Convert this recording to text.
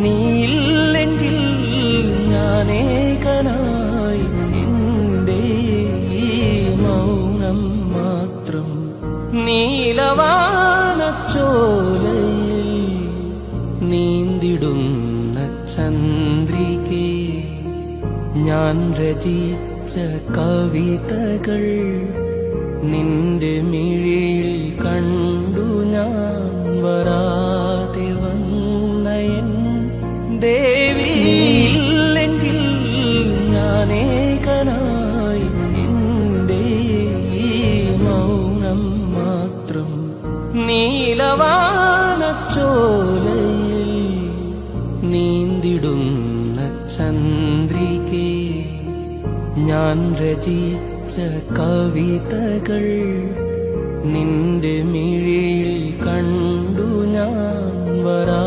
നീയില്ലെങ്കിൽ ഞാനേകനായി എന്റെ ഈ മൗനം മാത്രം. നീലവാനച്ചോലയിൽ നീന്തിടുന്ന ചന്ദ്രികേ, ഞാൻ രചിച്ച കവിതകൾ നിന്റെ മിഴിയിൽ കണ്ടു ഞാൻ വരാതെ വന്നയൻ ദേവി. നീയില്ലെങ്കിൽ ഞാനേകനായി എന്റെ ഈ മൗനം മാത്രം. നീലവാനച്ചോലയിൽ നീന്തിടുന്ന ചന്ദ്രികേ, ഞാൻ രചിച്ച കവിതകൾ നിന്റെ മിഴിയിൽ കണ്ടു ഞാൻ വരാ